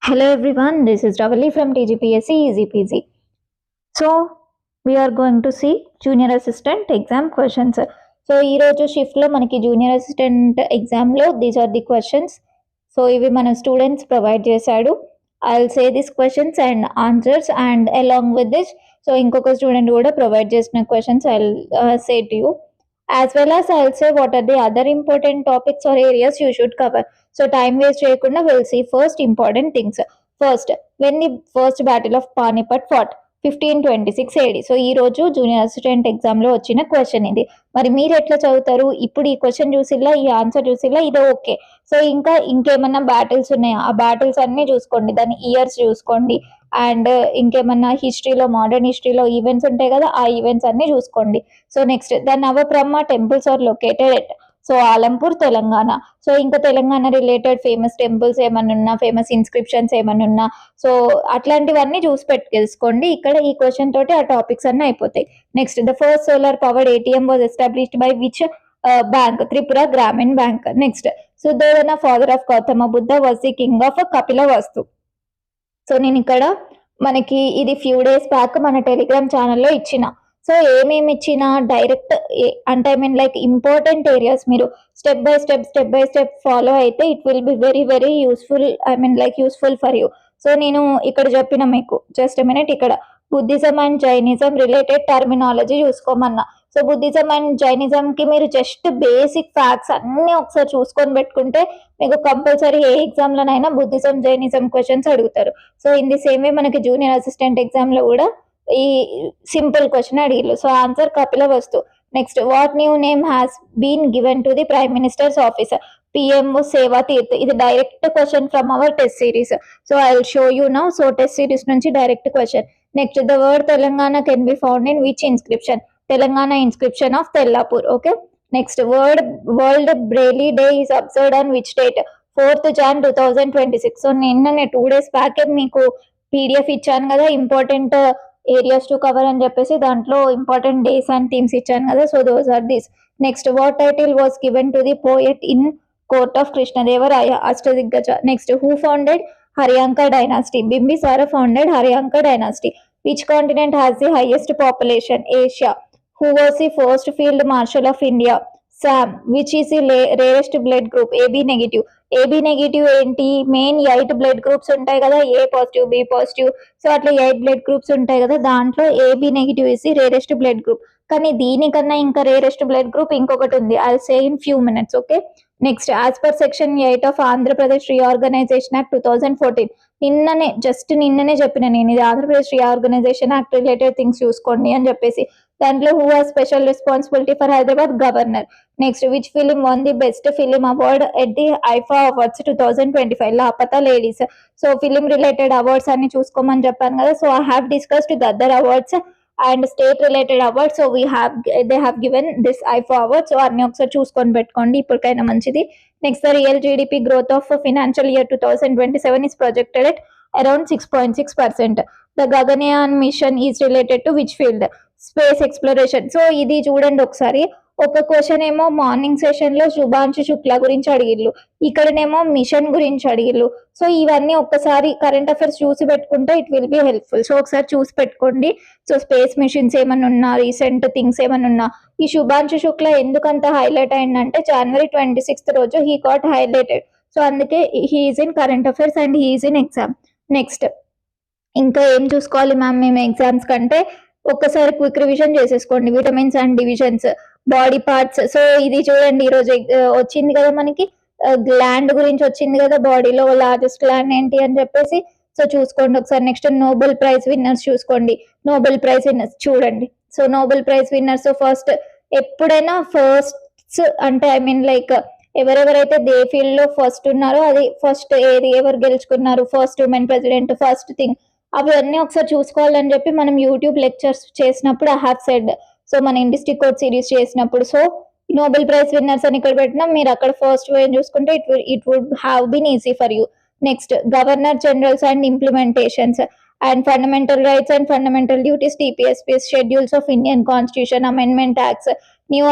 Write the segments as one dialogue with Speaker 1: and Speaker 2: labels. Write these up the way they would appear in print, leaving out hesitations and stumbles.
Speaker 1: Hello everyone, this is Ravali from TGPSC Easy Peasy. So we are going to see junior assistant exam questions. So ee roju shift lo manaki junior assistant exam lo these are the questions. So ivi mana students provide chesadu. I'll say these questions and answers, and along with this, so inkoka student kuda provide chesina questions I'll say to you, as well as I'll say what are the other important topics or areas you should cover. So time waste cheyakunda we'll see first important things. First, when the first battle of Panipat fought 1526 AD. So ఈ రోజు junior assistant exam లో వచ్చిన question ఇది. మరి మీరు ఎట్లా చదువుతారు? ఇప్పుడు ఈ క్వశ్చన్ చూసిల్లా, ఈ ఆన్సర్ చూసిల్లా, ఇదే ఓకే. సో ఇంకా ఇంకేమన్నా బ్యాటిల్స్ ఉన్నాయా? ఆ బ్యాటిల్స్ అన్ని చూసుకోండి, దాని ఇయర్స్ చూసుకోండి, అండ్ ఇంకేమన్నా హిస్టరీలో, మోడర్న్ హిస్టరీలో ఈవెంట్స్ ఉంటాయి కదా, ఆ ఈవెంట్స్ అన్ని చూసుకోండి. So next, the Navabrahma temples are located at, so Alampur Telangana. So ఇంకా తెలంగాణ రిలేటెడ్ ఫేమస్ టెంపుల్స్ ఏమన్నా ఉన్నా, ఫేమస్ ఇన్స్క్రిప్షన్స్ ఏమన్నా ఉన్నా, సో అట్లాంటివన్నీ చూసి పెట్టుకేసుకోండి. ఇక్కడ ఈ క్వశ్చన్ తోటి ఆ టాపిక్స్ అన్నీ అయిపోతాయి. Next, the first solar powered ATM was established by which bank? Tripura Grameen bank. Next, Suddhodana father of Gautama Buddha was the king of Kapilavastu. So నేను ఇక్కడ మనకి ఇది ఫ్యూ డేస్ బ్యాక్ మన టెలిగ్రామ్ ఛానల్లో ఇచ్చిన. సో ఏమేమి ఇచ్చినా డైరెక్ట్ అంటే I mean like important areas మీరు స్టెప్ బై స్టెప్ ఫాలో అయితే it will be very very useful, I mean like useful for you. So నేను ఇక్కడ చెప్పిన మీకు జస్ట్ మినిట్, ఇక్కడ Buddhism and Jainism related terminology చూసుకోమన్నా. సో బుద్ధిజం అండ్ జైనిజం కి మీరు జస్ట్ బేసిక్ ఫ్యాక్ట్స్ అన్ని ఒకసారి చూసుకొని పెట్టుకుంటే మీకు కంపల్సరీ ఏ ఎగ్జామ్ లోనైనా బుద్ధిజం జైనిజం క్వశ్చన్స్ అడుగుతారు. So in the same way మనకి జూనియర్ అసిస్టెంట్ ఎగ్జామ్ లో కూడా ఈ సింపుల్ క్వశ్చన్ అడిగిర్రు. So answer Kapilavastu. Next, what new name has been given to the prime minister's office? PMO Seva Teerth. ఇది direct question from our test series. So I will show you now. So test series నుంచి direct question. Next, the word Telangana can be found in which inscription? Telangana inscription of Tellapur. Okay. Next, world Braille day is observed on which date? 4th Jan 2026. So నిన్ననే 2 days back మీకు PDF ఇచ్చాను కదా, important areas to cover అని చెప్పేసి, దాంట్లో important days and themes ఇచ్చాను కదా. So those are this. Next, what title was given to the poet in court of Krishnadevaraya? Ashtadiggaja. Next, who founded Haryanka dynasty? Bimbisara founded Haryanka dynasty. Which continent has the highest population? Asia. Who was the first field marshal of India? Sam. Which is the rarest blood group? AB negative. AB negative ఏంటి? Main 8 blood groups ఉంటాయి కదా, A positive, B positive, so అట్లా 8 blood groups ఉంటాయి కదా, దాంట్లో AB negative is the rarest blood group. కానీ దీనికన్నా ఇంకా రేరెస్ట్ బ్లడ్ గ్రూప్ ఇంకొకటి ఉంది, I say in few minutes. Okay. Next, as per section 8 of Andhra Pradesh reorganisation act 2014. నిన్ననే చెప్పిన నేను, ఇది Andhra Pradesh reorganisation act related things చూసుకోండి అని చెప్పేసి. దాంట్లో who has special responsibility for Hyderabad? Governor. Next, which film one the best film award at the IIFA awards 2025? Laapataa ladies. So film related awards అన్ని చూసుకోమని చెప్పాను కదా. So I have discussed the other awards and state related awards. So they have given this IIFA award. So అన్ని ఒకసారి చూసుకొని పెట్టుకోండి, ఇప్పటికైనా మంచిది. Next, the real GDP growth of financial year 2027 is projected at around 6.6%. The Gaganyaan mission is related to which field? Space exploration. So ఇది చూడండి ఒకసారి. ఒక క్వశ్చన్ ఏమో మార్నింగ్ సెషన్ లో శుభాంశు శుక్ల గురించి అడిగిర్రు, ఇక్కడనేమో మిషన్ గురించి అడిగిర్రు. సో ఇవన్నీ ఒక్కసారి కరెంట్ అఫైర్స్ చూసి పెట్టుకుంటే it will be helpful. So ఒకసారి చూసి పెట్టుకోండి. సో స్పేస్ మిషన్స్ ఏమన్నా ఉన్నా, రీసెంట్ థింగ్స్ ఏమన్నా ఉన్నా. ఈ శుభాంశు శుక్ల ఎందుకంత హైలైట్ అయిందంటే January 26th రోజు హీ గాట్ హైలైటెడ్. సో అందుకే he is in current affairs and he is in exam. Next, ఇంకా ఏం చూసుకోవాలి మ్యామ్ మేము ఎగ్జామ్స్ కంటే? ఒక్కసారి క్విక్ రివిజన్ చేసేసుకోండి. Vitamins and divisions, body parts. So ఇది చూడండి, ఈరోజు వచ్చింది కదా మనకి గ్లాండ్ గురించి వచ్చింది కదా, బాడీలో లార్జెస్ట్ గ్లాండ్ ఏంటి అని చెప్పేసి. సో చూసుకోండి ఒకసారి. నెక్స్ట్, నోబెల్ ప్రైజ్ విన్నర్స్ చూసుకోండి. నోబెల్ ప్రైజ్ విన్నర్స్ చూడండి. So Nobel prize winners first, ఎప్పుడైనా ఫస్ట్ అంటే ఐ మీన్ లైక్ ఎవరెవరైతే దే ఫీల్డ్ లో ఫస్ట్ ఉన్నారో, అది ఫస్ట్ ఏది ఎవరు గెలుచుకున్నారు, first women president, first thing, అవన్నీ ఒకసారి చూసుకోవాలని చెప్పి మనం యూట్యూబ్ లెక్చర్స్ చేసినప్పుడు ఐ హ్యావ్ సెడ్. సో మన డిస్ట్రిక్ట్ కోడ్ సిరీస్ చేసినప్పుడు, సో నోబెల్ ప్రైజ్ విన్నర్స్ అని ఇక్కడ పెట్టినా, మీరు అక్కడ ఫస్ట్ వే చూసుకుంటే it would have been easy for you. Next, governor generals and implementations and fundamental rights and fundamental duties, TSPSC, schedules of Indian constitution, amendment acts, new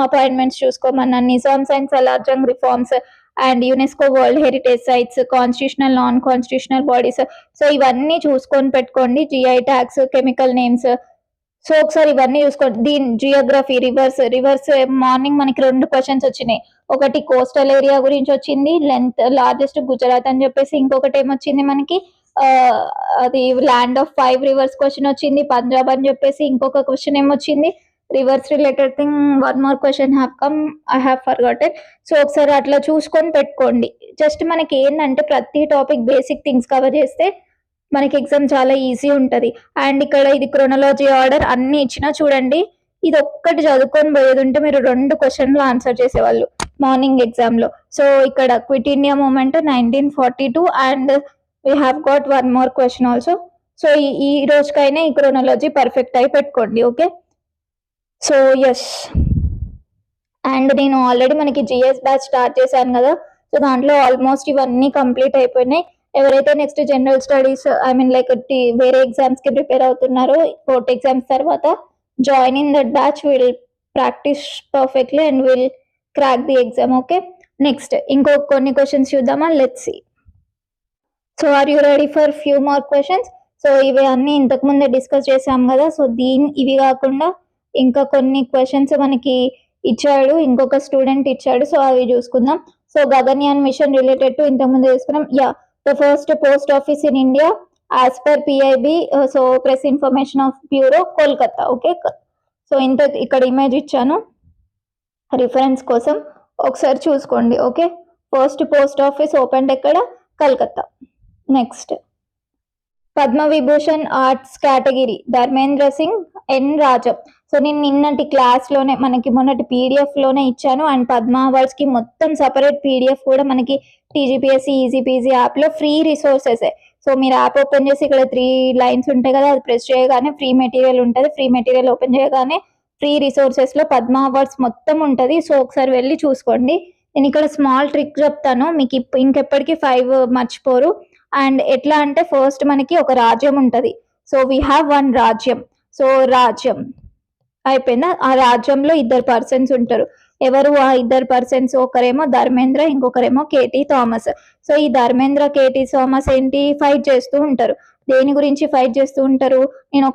Speaker 1: appointments చూసుకోమన్నా, Nizams and Salar Jung reforms, and UNESCO world heritage sites, constitutional non constitutional bodies. So ఇవన్నీ చూసుకొని పెట్టుకోండి. GI tags, chemical names. So ఒకసారి ఇవన్నీ చూసుకోండి. దీని Geography, reverse morning మనకి 2 questions వచ్చినాయి. ఒకటి కోస్టల్ ఏరియా గురించి వచ్చింది, లెంత్ లార్జెస్ట్ గుజరాత్ అని చెప్పేసి. ఇంకొకటి ఏమొచ్చింది మనకి అది ల్యాండ్ ఆఫ్ 5 రివర్స్ క్వశ్చన్ వచ్చింది, పంజాబ్ అని చెప్పేసి. ఇంకొక క్వశ్చన్ ఏమొచ్చింది, reverse related thing. 1 more question have come, I have forgotten. So ఒకసారి అట్లా చూసుకొని పెట్టుకోండి. జస్ట్ మనకి ఏంటంటే ప్రతి టాపిక్ బేసిక్ థింగ్స్ కవర్ చేస్తే మనకి ఎగ్జామ్ చాలా ఈజీ ఉంటుంది. అండ్ ఇక్కడ ఇది క్రోనాలజీ ఆర్డర్ అన్ని ఇచ్చినా చూడండి, ఇది ఒక్కటి చదువుకొని పోయేది ఉంటే మీరు 2 క్వశ్చన్లు ఆన్సర్ చేసేవాళ్ళు మార్నింగ్ ఎగ్జామ్లో. సో ఇక్కడ quit India movement 1942 and we have got 1 more question also. So ఈ రోజుకైనా ఈ క్రోనాలజీ పర్ఫెక్ట్ అయి పెట్టుకోండి. Okay, so yes. అండ్ నేను ఆల్రెడీ మనకి జిఎస్ బ్యాచ్ స్టార్ట్ చేశాను కదా, సో దాంట్లో ఆల్మోస్ట్ ఇవన్నీ కంప్లీట్ అయిపోయినాయి. ఎవరైతే నెక్స్ట్ జనరల్ స్టడీస్ లైక్ వేరే ఎగ్జామ్స్ కి ప్రిపేర్ అవుతున్నారో కోర్ట్ ఎగ్జామ్స్ తర్వాత, join in that batch, will practise perfectly and will crack the exam. Okay, next ఇంకో కొన్ని క్వశ్చన్స్ చూద్దామా, let's see. So are you ready for few more questions? So ఇవి అన్ని ఇంతకు ముందే డిస్కస్ చేసాం కదా. సో ఇవి కాకుండా ఇంకా కొన్ని క్వశ్చన్స్ మనకి ఇచ్చాడు, ఇంకొక స్టూడెంట్ ఇచ్చాడు. సో అవి చూసుకుందాం. So Gaganyaan mission related to ఇంతకుముందు చూసుకున్నాం. The first post office in India as per PIB, so Press Information of Bureau, Kolkata. Okay, so ఇక్కడ ఇమేజ్ ఇచ్చాను రిఫరెన్స్ కోసం, ఒకసారి చూసుకోండి. Okay, first post office open ఎక్కడ, Calcutta. Next Padma Vibhushan arts category Dharmendra Singh N Rajam. So నేను నిన్నటి క్లాస్లోనే మనకి మొన్నటి పీడిఎఫ్లోనే ఇచ్చాను. అండ్ పద్మ అవార్డ్స్కి మొత్తం సపరేట్ పీడిఎఫ్ కూడా మనకి టీజీపీఎస్సీ ఈజీపీజీ యాప్లో ఫ్రీ రిసోర్సెస్. సో మీరు యాప్ ఓపెన్ చేసి ఇక్కడ 3 lines ఉంటాయి కదా, అది ప్రెస్ చేయగానే ఫ్రీ మెటీరియల్ ఉంటుంది. ఫ్రీ మెటీరియల్ ఓపెన్ చేయగానే ఫ్రీ రిసోర్సెస్లో పద్మ అవార్డ్స్ మొత్తం ఉంటుంది. సో ఒకసారి వెళ్ళి చూసుకోండి. నేను ఇక్కడ స్మాల్ ట్రిక్ చెప్తాను, మీకు ఇంకెప్పటికీ 5 మర్చిపోరు. అండ్ ఎట్లా అంటే ఫస్ట్ మనకి ఒక రాజ్యం ఉంటుంది. సో వీ హ్యావ్ 1 రాజ్యం. సో రాజ్యం అయిపోయిందా, ఆ రాజ్యంలో 2 persons ఉంటారు. ఎవరు ఆ 2 persons? ఒకరేమో ధర్మేంద్ర, ఇంకొకరేమో కేటీ థామస్. సో ఈ ధర్మేంద్ర కేటీ థామస్ ఏంటి, ఫైట్ చేస్తూ ఉంటారు. దేని గురించి ఫైట్ చేస్తూ ఉంటారు? నేను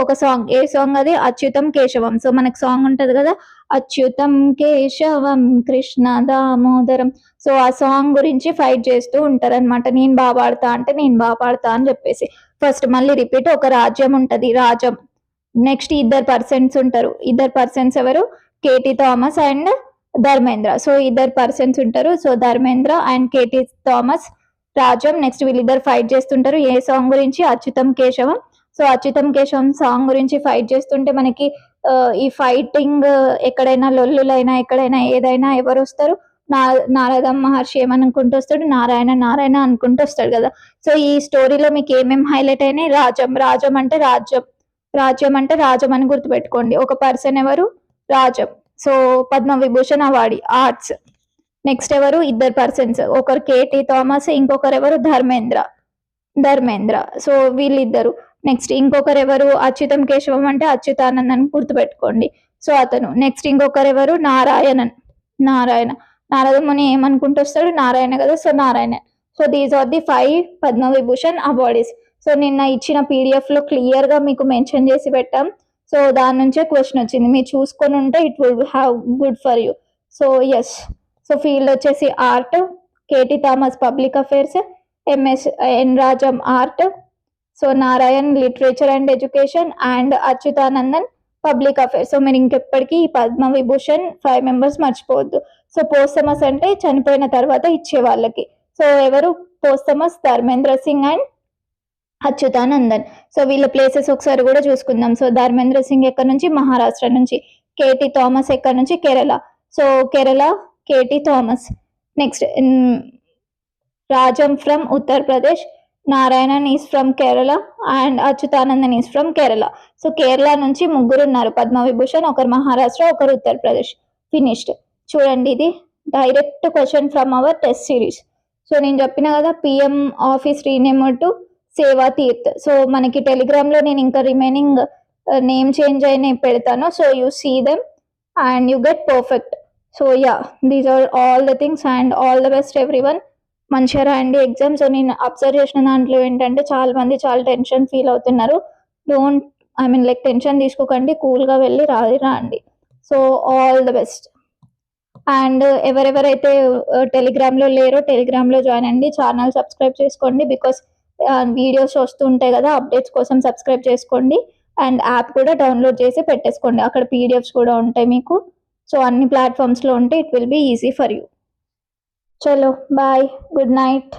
Speaker 1: ఒక సాంగ్ ఏ సాంగ్ అది, అచ్యుతం కేశవం. సో మనకు సాంగ్ ఉంటది కదా, అచ్యుతం కేశవం కృష్ణ దామోదరం. సో ఆ సాంగ్ గురించి ఫైట్ చేస్తూ ఉంటారు అనమాట. నేను బాగా పాడతా అంటే నేను బాగా పాడతా అని చెప్పేసి. ఫస్ట్ మళ్ళీ రిపీట్, ఒక రాజ్యం ఉంటది, రాజ్యం. నెక్స్ట్ 2 persons ఉంటారు. 2 persons ఎవరు, KT Thomas and Dharmendra. So 2 persons ఉంటారు. So Dharmendra and KT Thomas రాజ్యం. నెక్స్ట్ వీళ్ళిద్దరు ఫైట్ చేస్తుంటారు. ఏ సాంగ్ గురించి, అచ్యుతం కేశవం. సో అచ్యుతం కేశవం సాంగ్ గురించి ఫైట్ చేస్తుంటే మనకి ఈ ఫైటింగ్ ఎక్కడైనా లొల్లులైనా ఎక్కడైనా ఏదైనా ఎవరు వస్తారు, నారద మహర్షి ఏమనుకుంటూ వస్తాడు, నారాయణ అనుకుంటూ వస్తాడు కదా. సో ఈ స్టోరీలో మీకు ఏమేమి హైలైట్ అయినాయి, రాజ్యం అంటే రాజ్యం అని గుర్తుపెట్టుకోండి. ఒక పర్సన్ ఎవరు, రాజ్యం. So Padma Vibhushan awardee arts. Next ఎవరు, 2 persons, ఒకరు కేటీ థామస్, ఇంకొకరు ఎవరు, ధర్మేంద్ర. సో వీళ్ళిద్దరు. నెక్స్ట్ ఇంకొకరు ఎవరు, అచ్యుతం కేశవం అంటే అచ్యుతానంద్ అని గుర్తుపెట్టుకోండి. సో అతను. నెక్స్ట్ ఇంకొకరు ఎవరు, నారాయణ. నారద ముని ఏమనుకుంటూ వస్తాడు, నారాయణ కదా. So Narayana. So these are the 5 Padma Vibhushan awardees. So నిన్న ఇచ్చిన పీడిఎఫ్లో క్లియర్గా మీకు మెన్షన్ చేసి పెట్టాం. సో దాని నుంచే క్వశ్చన్ వచ్చింది, మీరు చూసుకొని ఉంటే it will have good for you. So yes. So field వచ్చేసి art, K T Thomas public affairs, N Rajam art, so Narayan literature and education, and Achuthanandan public affairs. So మీరు ఇంకెప్పటికీ ఈ పద్మ విభూషణ్ 5 members మర్చిపోవద్దు. సో పోస్తమస్ అంటే చనిపోయిన తర్వాత ఇచ్చే వాళ్ళకి. సో ఎవరు posthumous, Dharmendra Singh and Achuthanandan. So వీళ్ళ ప్లేసెస్ ఒకసారి కూడా చూసుకుందాం. సో ధర్మేంద్ర సింగ్ ఎక్కడి నుంచి, మహారాష్ట్ర నుంచి. కేటీ థామస్ ఎక్కడి నుంచి, Kerala. So Kerala KT Thomas. Next Rajam from Uttar Pradesh, Narayanan is from Kerala and Achuthanandan is from Kerala. So Kerala నుంచి 3 ఉన్నారు పద్మ విభూషణ్, ఒకరు మహారాష్ట్ర, ఒకరు ఉత్తరప్రదేశ్. ఫినిష్డ్. చూడండి, ఇది direct question from our test series. So నేను చెప్పిన కదా, పిఎం ఆఫీస్ రీనేమ్ టు సేవా తీర్థ్. సో మనకి టెలిగ్రామ్లో నేను ఇంకా రిమైనింగ్ నేమ్ చేంజ్ అయిన పెడతాను. So you see them and you get perfect. So yeah, these are all the things and all the best everyone. మంచిగా రాయండి ఎగ్జామ్స్. నేను అబ్జర్వ్ చేసిన దాంట్లో ఏంటంటే చాలా మంది చాలా టెన్షన్ ఫీల్ అవుతున్నారు. Don't, I mean like tension తీసుకోకండి, కూల్గా వెళ్ళి రాండి. So all the best. And ఎవరెవరైతే టెలిగ్రామ్లో లేరో టెలిగ్రామ్లో జాయిన్ అండి, ఛానల్ సబ్స్క్రైబ్ చేసుకోండి. బికాస్ వీడియోస్ వస్తూ ఉంటాయి కదా, అప్డేట్స్ కోసం సబ్స్క్రైబ్ చేసుకోండి. అండ్ యాప్ కూడా డౌన్లోడ్ చేసి పెట్టేసుకోండి, అక్కడ పీడిఎఫ్స్ కూడా ఉంటాయి మీకు. సో అన్ని ప్లాట్ఫామ్స్లో ఉంటే it will be easy for you. చలో బాయ్, గుడ్ నైట్.